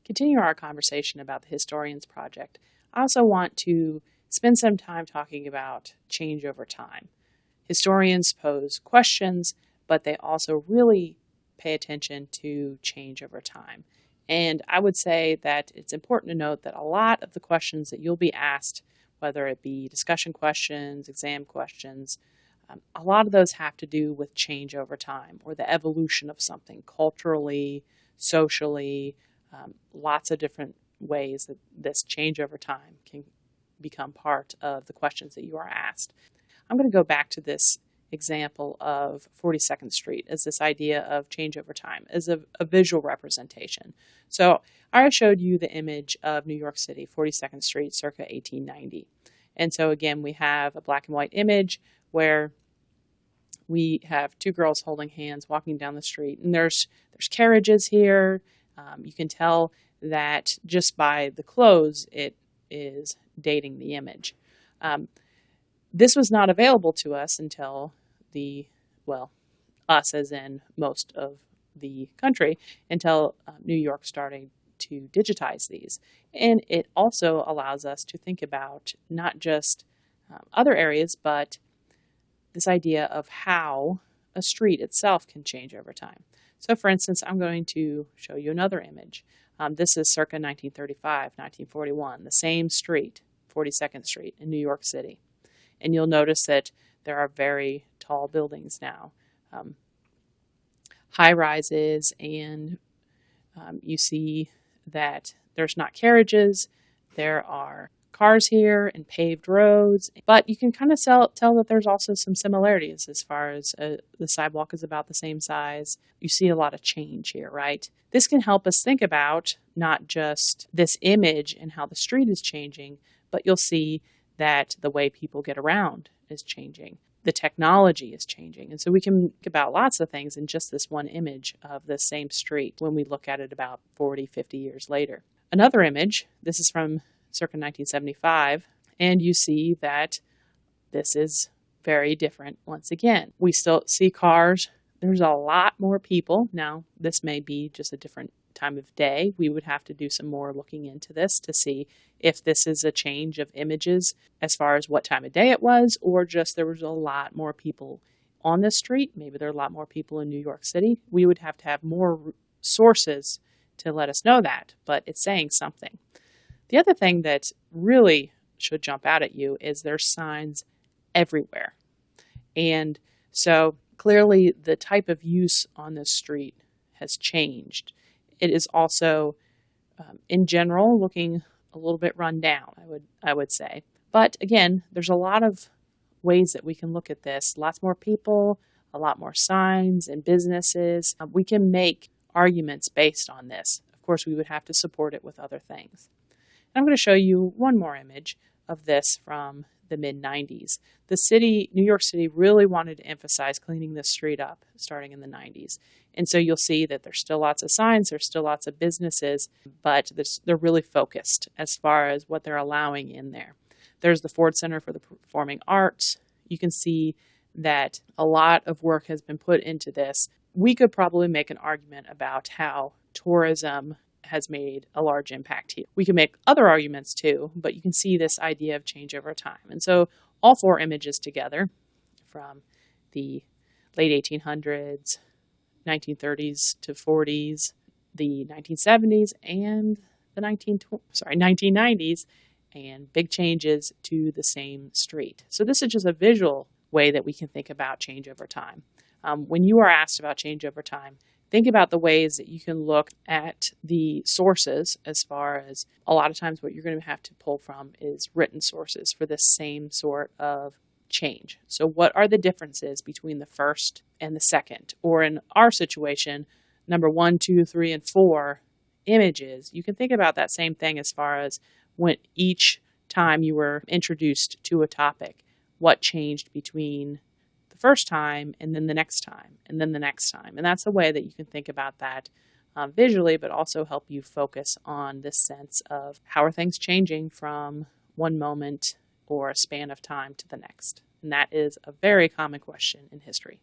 continue our conversation about the Historians Project, I also want to spend some time talking about change over time. Historians pose questions, but they also really pay attention to change over time. And I would say that it's important to note that a lot of the questions that you'll be asked, whether it be discussion questions, exam questions, a lot of those have to do with change over time or the evolution of something culturally, socially, lots of different ways that this change over time can become part of the questions that you are asked. I'm going to go back to this example of 42nd Street as this idea of change over time, as a visual representation. So I showed you the image of New York City, 42nd Street, circa 1890. And so again, we have a black and white image where we have two girls holding hands walking down the street, and there's carriages here. You can tell that just by the clothes, it is dating the image. This was not available to us until us as in most of the country, until New York started to digitize these. And it also allows us to think about not just other areas, but this idea of how a street itself can change over time. So for instance, I'm going to show you another image. This is circa 1935, 1941, the same street, 42nd Street in New York City. And you'll notice that there are very tall buildings now, high rises, and you see that there's not carriages, there are cars here and paved roads, but you can kind of tell that there's also some similarities as far as the sidewalk is about the same size. You see a lot of change here, right? This can help us think about not just this image and how the street is changing, but you'll see that the way people get around is changing. The technology is changing. And so we can think about lots of things in just this one image of the same street when we look at it about 40, 50 years later. Another image, this is from circa 1975, and you see that this is very different once again. We still see cars. There's a lot more people. Now, this may be just a different time of day. We would have to do some more looking into this to see if this is a change of images as far as what time of day it was, or just there was a lot more people on the street. Maybe there are a lot more people in New York City. We would have to have more sources to let us know that, but it's saying something. The other thing that really should jump out at you is there's signs everywhere. And so clearly the type of use on this street has changed. It is also, in general, looking a little bit run down, I would say. But again, there's a lot of ways that we can look at this. Lots more people, a lot more signs and businesses. We can make arguments based on this. Of course, we would have to support it with other things. And I'm going to show you one more image of this from the mid-90s. The city, New York City, really wanted to emphasize cleaning this street up starting in the 90s. And so you'll see that there's still lots of signs, there's still lots of businesses, but they're really focused as far as what they're allowing in there. There's the Ford Center for the Performing Arts. You can see that a lot of work has been put into this. We could probably make an argument about how tourism has made a large impact here. We can make other arguments too, but you can see this idea of change over time. And so all four images together from the late 1800s, 1930s to 40s, the 1970s, and the 1990s, and big changes to the same street. So this is just a visual way that we can think about change over time. When you are asked about change over time, think about the ways that you can look at the sources, as far as a lot of times what you're going to have to pull from is written sources for this same sort of change. So what are the differences between the first and the second? Or in our situation, number 1, 2, 3, and 4 images, you can think about that same thing as far as when each time you were introduced to a topic, what changed between the first time and then the next time and then the next time. And that's a way that you can think about that visually, but also help you focus on this sense of how are things changing from one moment or a span of time to the next. And that is a very common question in history.